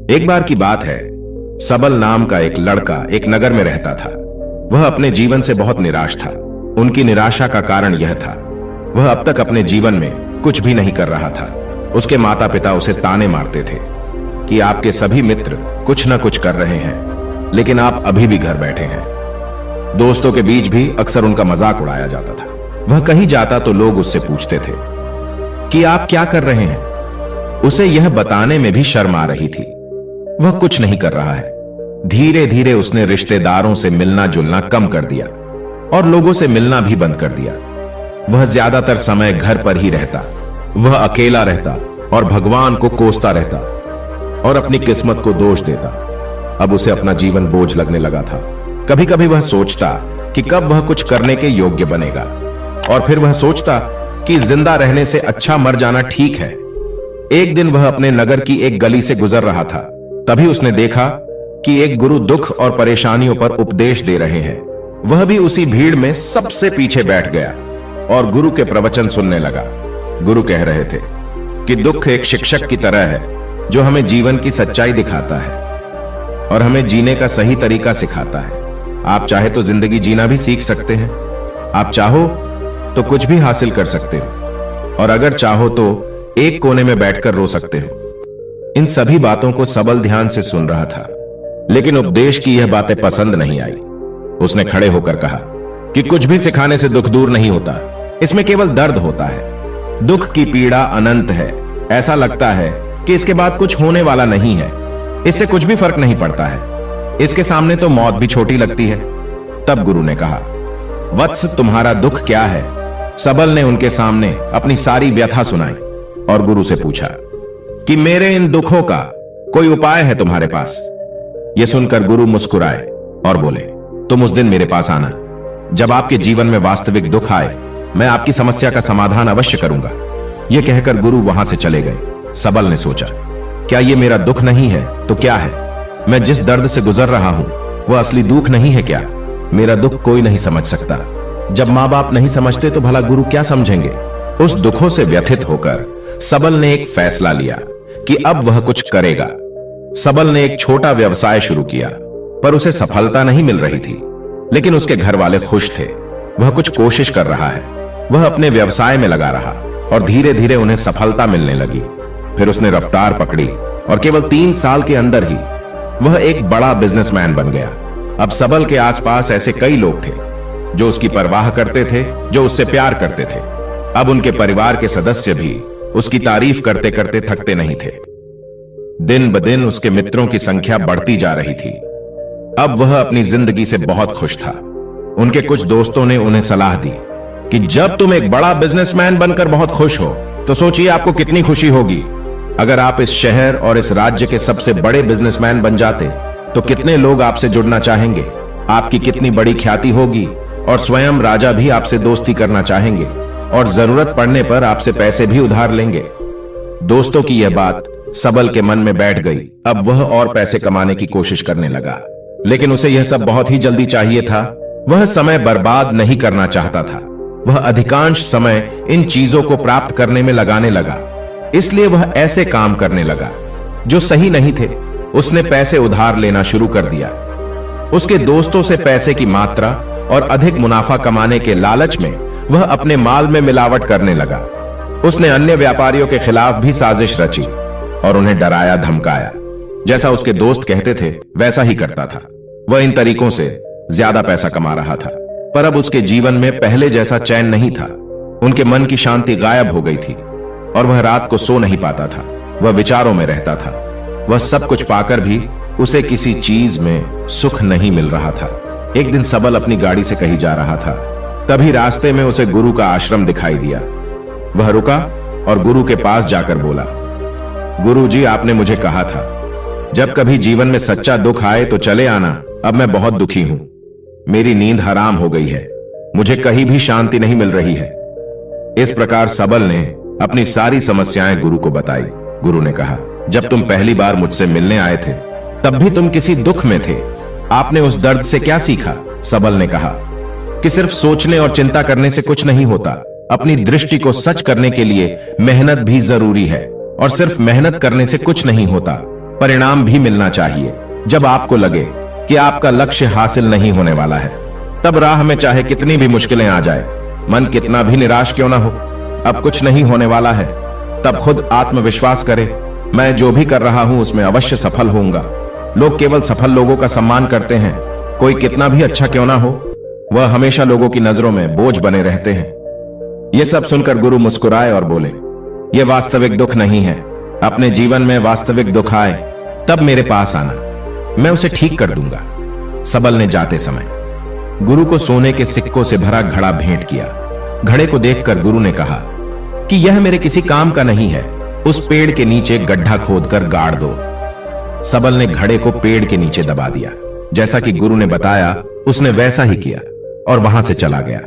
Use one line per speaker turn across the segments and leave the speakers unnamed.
एक बार की बात है, सबल नाम का एक लड़का एक नगर में रहता था। वह अपने जीवन से बहुत निराश था। उनकी निराशा का कारण यह था, वह अब तक अपने जीवन में कुछ भी नहीं कर रहा था। उसके माता पिता उसे ताने मारते थे कि आपके सभी मित्र कुछ न कुछ कर रहे हैं, लेकिन आप अभी भी घर बैठे हैं। दोस्तों के बीच भी अक्सर उनका मजाक उड़ाया जाता था। वह कहीं जाता तो लोग उससे पूछते थे कि आप क्या कर रहे हैं। उसे यह बताने में भी शर्म आ रही थी। वह कुछ नहीं कर रहा है। धीरे धीरे उसने रिश्तेदारों से मिलना जुलना कम कर दिया और लोगों से मिलना भी बंद कर दिया। वह ज्यादातर समय घर पर ही रहता। वह अकेला रहता और भगवान को कोसता रहता और अपनी किस्मत को दोष देता। अब उसे अपना जीवन बोझ लगने लगा था। कभी कभी वह सोचता कि कब वह कुछ करने के योग्य बनेगा, और फिर वह सोचता कि जिंदा रहने से अच्छा मर जाना ठीक है। एक दिन वह अपने नगर की एक गली से गुजर रहा था। तभी उसने देखा कि एक गुरु दुख और परेशानियों पर उपदेश दे रहे हैं। वह भी उसी भीड़ में सबसे पीछे बैठ गया और गुरु के प्रवचन सुनने लगा। गुरु कह रहे थे कि दुख एक शिक्षक की तरह है जो हमें जीवन की सच्चाई दिखाता है और हमें जीने का सही तरीका सिखाता है। आप चाहे तो जिंदगी जीना भी सीख सकते हैं। आप चाहो तो कुछ भी हासिल कर सकते हो, और अगर चाहो तो एक कोने में बैठकर रो सकते हो। इन सभी बातों को सबल ध्यान से सुन रहा था, लेकिन उपदेश की यह बातें पसंद नहीं आई। उसने खड़े होकर कहा कि कुछ भी सिखाने से दुख दूर नहीं होता, इसमें केवल दर्द होता है। दुख की पीड़ा अनंत है। ऐसा लगता है कि इसके बाद कुछ होने वाला नहीं है। इससे कुछ भी फर्क नहीं पड़ता है। इसके सामने तो मौत भी छोटी लगती है। तब गुरु ने कहा, वत्स, तुम्हारा दुख क्या है? सबल ने उनके सामने अपनी सारी व्यथा सुनाई और गुरु से पूछा कि मेरे इन दुखों का कोई उपाय है तुम्हारे पास? यह सुनकर गुरु मुस्कुराए और बोले, तुम उस दिन मेरे पास आना जब आपके जीवन में वास्तविक दुख आए। मैं आपकी समस्या का समाधान अवश्य करूंगा। यह कहकर गुरु वहां से चले गए। सबल ने सोचा, क्या यह मेरा दुख नहीं है तो क्या है? मैं जिस दर्द से गुजर रहा हूं वह असली दुख नहीं है क्या? मेरा दुख कोई नहीं समझ सकता। जब मां बाप नहीं समझते तो भला गुरु क्या समझेंगे? उस दुखों से व्यथित होकर सबल ने एक फैसला लिया कि अब वह कुछ करेगा। सबल ने एक छोटा व्यवसाय शुरू किया, पर उसे सफलता नहीं मिल रही थी। लेकिन उसके घर वाले खुश थे। वह कुछ कोशिश कर रहा है। वह अपने व्यवसाय में लगा रहा और धीरे धीरे उन्हें सफलता मिलने लगी। फिर उसने रफ्तार पकड़ी और केवल 3 साल के अंदर ही वह एक बड़ा बिजनेसमैन बन गया। अब सबल के आसपास ऐसे कई लोग थे जो उसकी परवाह करते थे, जो उससे प्यार करते थे। अब उनके परिवार के सदस्य भी उसकी तारीफ करते करते थकते नहीं थे। दिन ब दिन उसके मित्रों की संख्या बढ़ती जा रही थी। अब वह अपनी जिंदगी से बहुत खुश था। उनके कुछ दोस्तों ने उन्हें सलाह दी कि जब तुम एक बड़ा बिजनेसमैन बनकर बहुत खुश हो तो सोचिए आपको कितनी खुशी होगी अगर आप इस शहर और इस राज्य के सबसे बड़े बिजनेसमैन बन जाते तो कितने लोग आपसे जुड़ना चाहेंगे। आपकी कितनी बड़ी ख्याति होगी और स्वयं राजा भी आपसे दोस्ती करना चाहेंगे और जरूरत पड़ने पर आपसे पैसे भी उधार लेंगे। दोस्तों की यह बात सबल के मन में बैठ गई। अब वह और पैसे कमाने की कोशिश करने लगा, लेकिन उसे यह सब बहुत ही जल्दी चाहिए था। वह समय बर्बाद नहीं करना चाहता था। वह अधिकांश समय इन चीजों को प्राप्त करने में लगाने लगा। इसलिए वह ऐसे काम करने लगा जो सही नहीं थे। उसने पैसे उधार लेना शुरू कर दिया। उसके दोस्तों से पैसे की मात्रा और अधिक मुनाफा कमाने के लालच में वह अपने माल में मिलावट करने लगा। उसने अन्य व्यापारियों के खिलाफ भी साजिश रची और उन्हें डराया धमकाया। जैसा उसके दोस्त कहते थे वैसा ही करता था। वह इन तरीकों से ज्यादा पैसा कमा रहा था, पर अब उसके जीवन में पहले जैसा चैन नहीं था। उनके मन की शांति गायब हो गई थी और वह रात को सो नहीं पाता था। वह विचारों में रहता था। वह सब कुछ पाकर भी उसे किसी चीज में सुख नहीं मिल रहा था। एक दिन सबल अपनी गाड़ी से कहीं जा रहा था। तभी रास्ते में उसे गुरु का आश्रम दिखाई दिया। वह रुका और गुरु के पास जाकर बोला, गुरु जी, आपने मुझे कहा था जब कभी जीवन में सच्चा दुख आए तो चले आना। अब मैं बहुत दुखी हूं। मेरी नींद हराम हो गई है। मुझे कहीं भी शांति नहीं मिल रही है। इस प्रकार सबल ने अपनी सारी समस्याएं गुरु को बताई। गुरु ने कहा, जब तुम पहली बार मुझसे मिलने आए थे तब भी तुम किसी दुख में थे। आपने उस दर्द से क्या सीखा? सबल ने कहा कि सिर्फ सोचने और चिंता करने से कुछ नहीं होता। अपनी दृष्टि को सच करने के लिए मेहनत भी जरूरी है, और सिर्फ मेहनत करने से कुछ नहीं होता। परिणाम भी मिलना चाहिए। जब आपको लगे कि आपका लक्ष्य हासिल नहीं होने वाला है, तब राह में चाहे कितनी भी मुश्किलें आ जाए, मन कितना भी निराश क्यों ना हो, अब कुछ नहीं होने वाला है, तब खुद आत्मविश्वास करे, मैं जो भी कर रहा हूं उसमें अवश्य सफल होऊंगा। लोग केवल सफल लोगों का सम्मान करते हैं। कोई कितना भी अच्छा क्यों ना हो, वह हमेशा लोगों की नजरों में बोझ बने रहते हैं। यह सब सुनकर गुरु मुस्कुराए और बोले, यह वास्तविक दुख नहीं है। अपने जीवन में वास्तविक दुख आए तब मेरे पास आना, मैं उसे ठीक कर दूंगा। सबल ने जाते समय गुरु को सोने के सिक्कों से भरा घड़ा भेंट किया। घड़े को देखकर गुरु ने कहा कि यह मेरे किसी काम का नहीं है, उस पेड़ के नीचे गड्ढा खोदकर गाड़ दो। सबल ने घड़े को पेड़ के नीचे दबा दिया। जैसा कि गुरु ने बताया उसने वैसा ही किया और वहां से चला गया।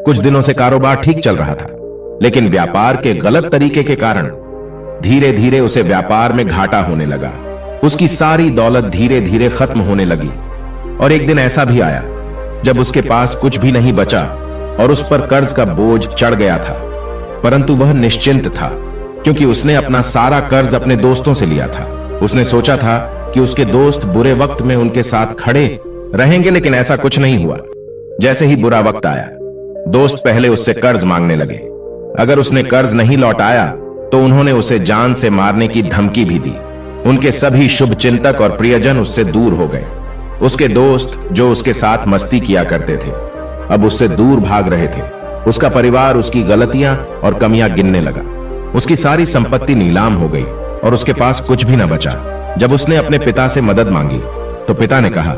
कुछ दिनों से कारोबार ठीक चल रहा था, लेकिन व्यापार के गलत तरीके के कारण धीरे धीरे उसे व्यापार में घाटा होने लगा। उसकी सारी दौलत धीरे धीरे खत्म होने लगी और एक दिन ऐसा भी आया जब उसके पास कुछ भी नहीं बचा और उस पर कर्ज का बोझ चढ़ गया था। परंतु वह निश्चिंत था, क्योंकि उसने अपना सारा कर्ज अपने दोस्तों से लिया था। उसने सोचा था कि उसके दोस्त बुरे वक्त में उनके साथ खड़े रहेंगे, लेकिन ऐसा कुछ नहीं हुआ। जैसे ही बुरा वक्त आया, दोस्त पहले उससे कर्ज मांगने लगे। अगर उसने कर्ज नहीं लौटाया तो उन्होंने उसे जान से मारने की धमकी भी दी। उनके सभी शुभ चिंतक और प्रियजन उससे दूर हो गए। उसके दोस्त जो उसके साथ मस्ती किया करते थे, अब उससे दूर भाग रहे थे। उसका परिवार उसकी गलतियां और कमियां गिनने लगा। उसकी सारी संपत्ति नीलाम हो गई और उसके पास कुछ भी न बचा। जब उसने अपने पिता से मदद मांगी तो पिता ने कहा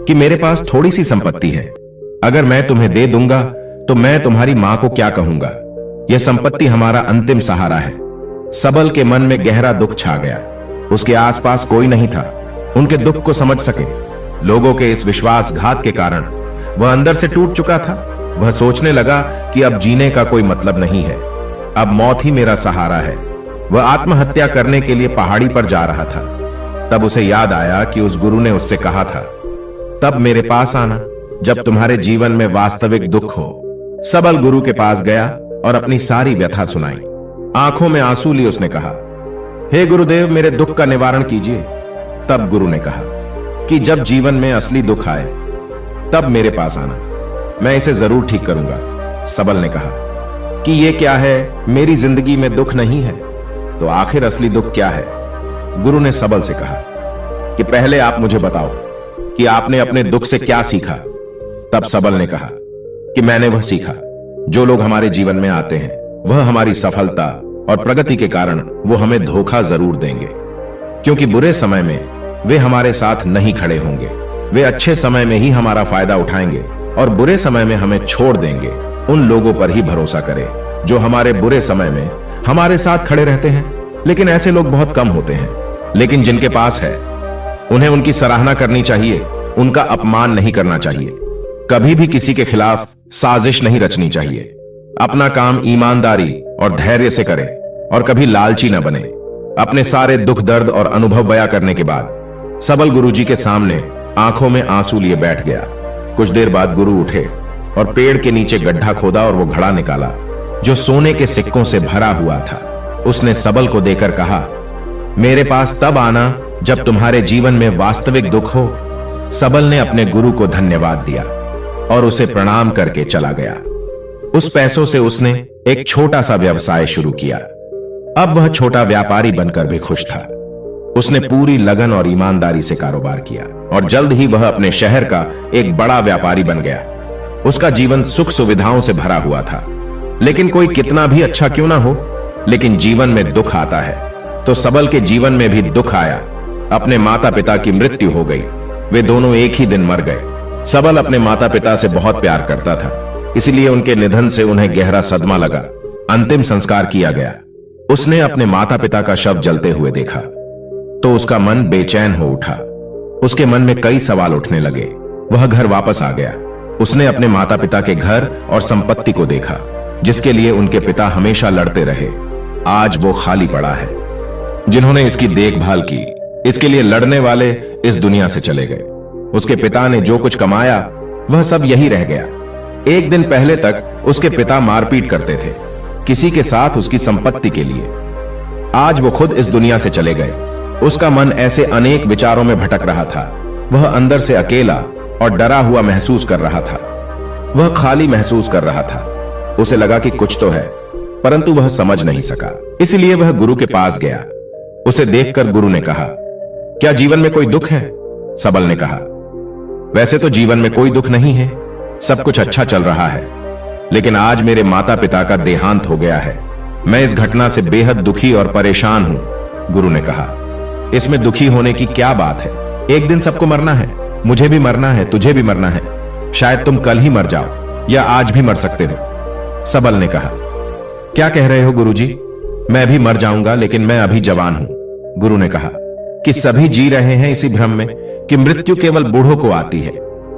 कि मेरे पास थोड़ी सी संपत्ति है, अगर मैं तुम्हें दे दूंगा तो मैं तुम्हारी मां को क्या कहूंगा। यह संपत्ति हमारा अंतिम सहारा है। सबल के मन में गहरा दुख छा गया। उसके आसपास कोई नहीं था उनके दुख को समझ सके। लोगों के इस विश्वासघात के कारण वह अंदर से टूट चुका था। वह सोचने लगा कि अब जीने का कोई मतलब नहीं है, अब मौत ही मेरा सहारा है। वह आत्महत्या करने के लिए पहाड़ी पर जा रहा था। तब उसे याद आया कि उस गुरु ने उससे कहा था, तब मेरे पास आना जब तुम्हारे जीवन में वास्तविक दुख हो। सबल गुरु के पास गया और अपनी सारी व्यथा सुनाई। आंखों में आंसू लिए उसने कहा, हे गुरुदेव, मेरे दुख का निवारण कीजिए। तब गुरु ने कहा कि जब जीवन में असली दुख आए तब मेरे पास आना, मैं इसे जरूर ठीक करूंगा। सबल ने कहा कि यह क्या है, मेरी जिंदगी में दुख नहीं है तो आखिर असली दुख क्या है। गुरु ने सबल से कहा कि पहले आप मुझे बताओ कि आपने अपने दुख से क्या सीखा। तब सबल ने कहा कि मैंने वह सीखा, जो लोग हमारे जीवन में आते हैं वह हमारी सफलता और प्रगति के कारण वो हमें धोखा जरूर देंगे, क्योंकि बुरे समय में वे हमारे साथ नहीं खड़े होंगे। वे अच्छे समय में ही हमारा फायदा उठाएंगे और बुरे समय में हमें छोड़ देंगे। उन लोगों पर ही भरोसा करें जो हमारे बुरे समय में हमारे साथ खड़े रहते हैं। लेकिन ऐसे लोग बहुत कम होते हैं, लेकिन जिनके पास है उन्हें उनकी सराहना करनी चाहिए, उनका अपमान नहीं करना चाहिए। कभी भी किसी के खिलाफ साजिश नहीं रचनी चाहिए। अपना काम ईमानदारी और धैर्य से करें और कभी लालची न बने। अपने सारे दुख दर्द और अनुभव बयां करने के बाद सबल गुरुजी के सामने आंखों में आंसू लिए बैठ गया। कुछ देर बाद गुरु उठे और पेड़ के नीचे गड्ढा खोदा और वो घड़ा निकाला जो सोने के सिक्कों से भरा हुआ था। उसने सबल को देकर कहा, मेरे पास तब आना जब तुम्हारे जीवन में वास्तविक दुख हो। सबल ने अपने गुरु को धन्यवाद दिया और उसे प्रणाम करके चला गया। उस पैसों से उसने एक छोटा सा व्यवसाय शुरू किया। अब वह छोटा व्यापारी बनकर भी खुश था। उसने पूरी लगन और ईमानदारी से कारोबार किया और जल्द ही वह अपने शहर का एक बड़ा व्यापारी बन गया। उसका जीवन सुख सुविधाओं से भरा हुआ था। लेकिन कोई कितना भी अच्छा क्यों ना हो, लेकिन जीवन में दुख आता है। तो सबल के जीवन में भी दुख आया। अपने माता पिता की मृत्यु हो गई। वे दोनों एक ही दिन मर गए। सबल अपने माता पिता से बहुत प्यार करता था, इसलिए उनके निधन से उन्हें गहरा सदमा लगा। अंतिम संस्कार किया गया। उसने अपने माता पिता का शव जलते हुए देखा तो उसका मन बेचैन हो उठा। उसके मन में कई सवाल उठने लगे। वह घर वापस आ गया। उसने अपने माता पिता के घर और संपत्ति को देखा, जिसके लिए उनके पिता हमेशा लड़ते रहे। आज वो खाली पड़ा है। जिन्होंने इसकी देखभाल की, इसके लिए लड़ने वाले इस दुनिया से चले गए। उसके पिता ने जो कुछ कमाया वह सब यही रह गया। एक दिन पहले तक उसके पिता मारपीट करते थे किसी के साथ उसकी संपत्ति के लिए। आज वो खुद इस दुनिया से चले गए। उसका मन ऐसे अनेक विचारों में भटक रहा था। वह अंदर से अकेला और डरा हुआ महसूस कर रहा था। वह खाली महसूस कर रहा था। उसे लगा कि कुछ तो है, परंतु वह समझ नहीं सका। इसलिए वह गुरु के पास गया। उसे देखकर गुरु ने कहा, क्या जीवन में कोई दुख है? सबल ने कहा, वैसे तो जीवन में कोई दुख नहीं है, सब कुछ अच्छा चल रहा है, लेकिन आज मेरे माता पिता का देहांत हो गया है। मैं इस घटना से बेहद दुखी और परेशान हूं। गुरु ने कहा, इसमें दुखी होने की क्या बात है? एक दिन सबको मरना है, मुझे भी मरना है, तुझे भी मरना है। शायद तुम कल ही मर जाओ या आज भी मर सकते हो। सबल ने कहा, क्या कह रहे हो गुरुजी? मैं भी मर जाऊंगा, लेकिन मैं अभी जवान हूं। गुरु ने कहा कि सभी जी रहे हैं इसी भ्रम में कि मृत्यु केवल बूढ़ों को आती है,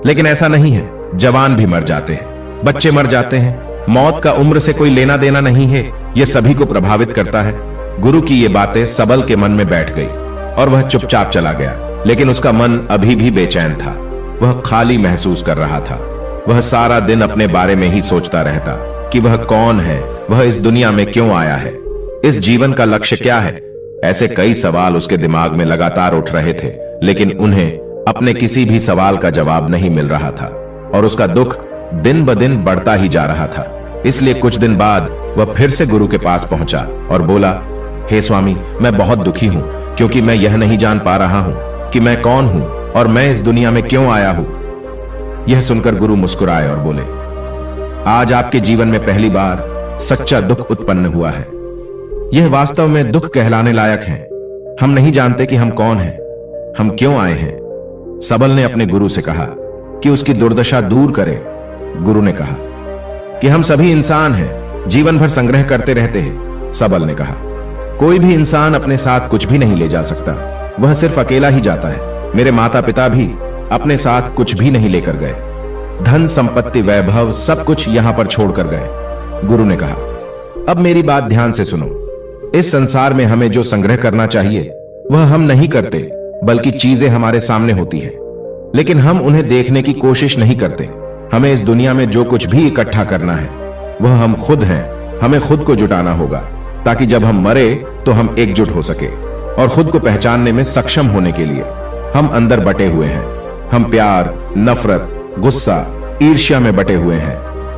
लेकिन ऐसा नहीं है। जवान भी मर जाते हैं, बच्चे मर जाते हैं। मौत का उम्र से कोई लेना देना नहीं है, यह सभी को प्रभावित करता है। गुरु की ये बातें सबल के मन में बैठ गई और वह चुपचाप चला गया, लेकिन उसका मन अभी भी बेचैन था। वह खाली महसूस कर रहा था। वह सारा दिन अपने बारे में ही सोचता रहता कि वह कौन है, वह इस दुनिया में क्यों आया है, इस जीवन का लक्ष्य क्या है। ऐसे कई सवाल उसके दिमाग में लगातार उठ रहे थे, लेकिन उन्हें अपने किसी भी सवाल का जवाब नहीं मिल रहा था और उसका दुख दिन ब दिन बढ़ता ही जा रहा था। इसलिए कुछ दिन बाद वह फिर से गुरु के पास पहुंचा और बोला, हे स्वामी, मैं बहुत दुखी हूं, क्योंकि मैं यह नहीं जान पा रहा हूं कि मैं कौन हूं और मैं इस दुनिया में क्यों आया हूं। यह सुनकर गुरु मुस्कुराए और बोले, आज आपके जीवन में पहली बार सच्चा दुख उत्पन्न हुआ है। यह वास्तव में दुख कहलाने लायक है। हम नहीं जानते कि हम कौन हैं, हम क्यों आए हैं। सबल ने अपने गुरु से कहा कि उसकी दुर्दशा दूर करे। गुरु ने कहा कि हम सभी इंसान हैं, जीवन भर संग्रह करते रहते हैं। सबल ने कहा, कोई भी इंसान अपने साथ कुछ भी नहीं ले जा सकता, वह सिर्फ अकेला ही जाता है। मेरे माता पिता भी अपने साथ कुछ भी नहीं लेकर गए, धन संपत्ति वैभव सब कुछ यहां पर छोड़कर गए। गुरु ने कहा, अब मेरी बात ध्यान से सुनो। इस संसार में हमें जो संग्रह करना चाहिए वह हम नहीं करते, बल्कि चीजें हमारे सामने होती है, लेकिन हम उन्हें देखने की कोशिश नहीं करते। हमें इस दुनिया में जो कुछ भी इकट्ठा करना है वह हम खुद हैं। हमें खुद को जुटाना होगा, ताकि जब हम मरे तो हम एकजुट हो सके और खुद को पहचानने में सक्षम होने के लिए। हम अंदर बटे हुए हैं। हम प्यार, नफरत, गुस्सा, ईर्ष्या में बटे हुए हैं।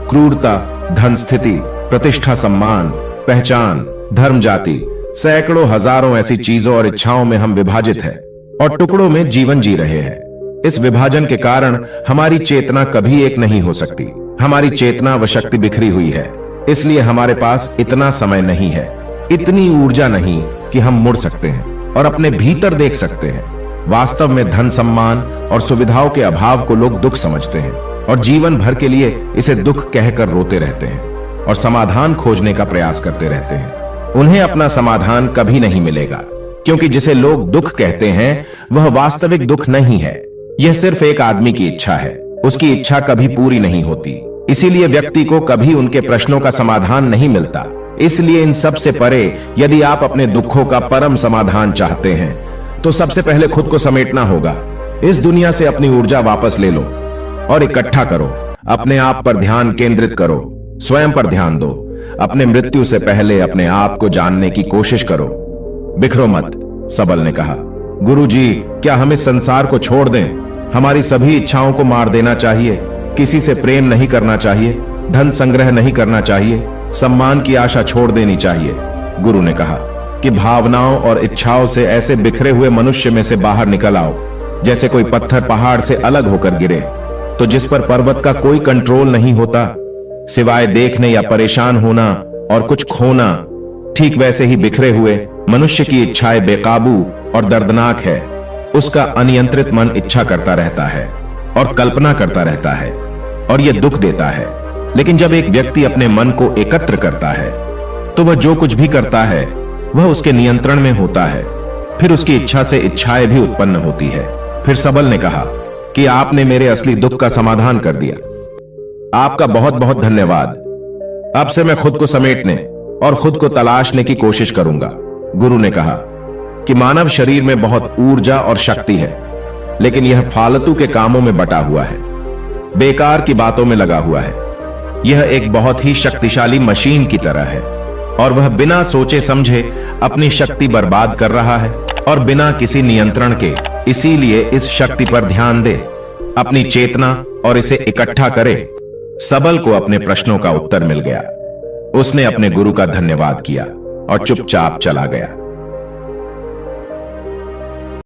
क्रूरता, धन, स्थिति, प्रतिष्ठा, सम्मान, पहचान, धर्म, जाति, सैकड़ों हजारों ऐसी चीजों और इच्छाओं में हम विभाजित हैं और टुकड़ों में जीवन जी रहे हैं। इस विभाजन के कारण हमारी चेतना कभी एक नहीं हो सकती। हमारी चेतना व शक्ति बिखरी हुई है, इसलिए हमारे पास इतना समय नहीं है, इतनी ऊर्जा नहीं कि हम मुड़ सकते हैं और अपने भीतर देख सकते हैं। वास्तव में धन, सम्मान और सुविधाओं के अभाव को लोग दुख समझते हैं और जीवन भर के लिए इसे दुख कहकर रोते रहते हैं और समाधान खोजने का प्रयास करते रहते हैं। उन्हें अपना समाधान कभी नहीं मिलेगा, क्योंकि जिसे लोग दुख कहते हैं वह वास्तविक दुख नहीं है। यह सिर्फ एक आदमी की इच्छा है। उसकी इच्छा कभी पूरी नहीं होती, इसीलिए व्यक्ति को कभी उनके प्रश्नों का समाधान नहीं मिलता। इसलिए इन सब से परे यदि आप अपने दुखों का परम समाधान चाहते हैं तो सबसे पहले खुद को समेटना होगा। इस दुनिया से अपनी ऊर्जा वापस ले लो और इकट्ठा करो। अपने आप पर ध्यान केंद्रित करो, स्वयं पर ध्यान दो। अपने मृत्यु से पहले अपने आप को जानने की कोशिश करो। बिखरो मत। सबल ने कहा, गुरुजी, क्या हम इस संसार को छोड़ दें? हमारी सभी इच्छाओं को मार देना चाहिए। किसी से प्रेम नहीं करना चाहिए, धन संग्रह नहीं करना चाहिए, सम्मान की आशा छोड़ देनी चाहिए। गुरु ने कहा कि भावनाओं और इच्छाओं से ऐसे बिखरे हुए मनुष्य में से बाहर निकल आओ, जैसे कोई पत्थर पहाड़ से अलग होकर गिरे तो जिस पर पर्वत का कोई कंट्रोल नहीं होता सिवाय देखने या परेशान होना और कुछ खोना। ठीक वैसे ही बिखरे हुए मनुष्य की इच्छाएं बेकाबू और दर्दनाक है। उसका अनियंत्रित मन इच्छा करता रहता है और कल्पना करता रहता है और यह दुख देता है। लेकिन जब एक व्यक्ति अपने मन को एकत्र करता है तो वह जो कुछ भी करता है वह उसके नियंत्रण में होता है। फिर उसकी इच्छा से इच्छाएं भी उत्पन्न होती है। फिर सबल ने कहा कि आपने मेरे असली दुख का समाधान कर दिया। आपका बहुत बहुत धन्यवाद। अब से मैं खुद को समेटने और खुद को तलाशने की कोशिश करूंगा। गुरु ने कहा कि मानव शरीर में बहुत ऊर्जा और शक्ति है, लेकिन यह फालतू के कामों में बटा हुआ है, बेकार की बातों में लगा हुआ है। यह एक बहुत ही शक्तिशाली मशीन की तरह है और वह बिना सोचे समझे अपनी शक्ति बर्बाद कर रहा है। और बिना किसी नियंत्रण के। इसीलिए इस शक्ति पर ध्यान दे, अपनी चेतना और इसे इकट्ठा करे। सबल को अपने प्रश्नों का उत्तर मिल गया। उसने अपने गुरु का धन्यवाद किया और चुपचाप चला गया।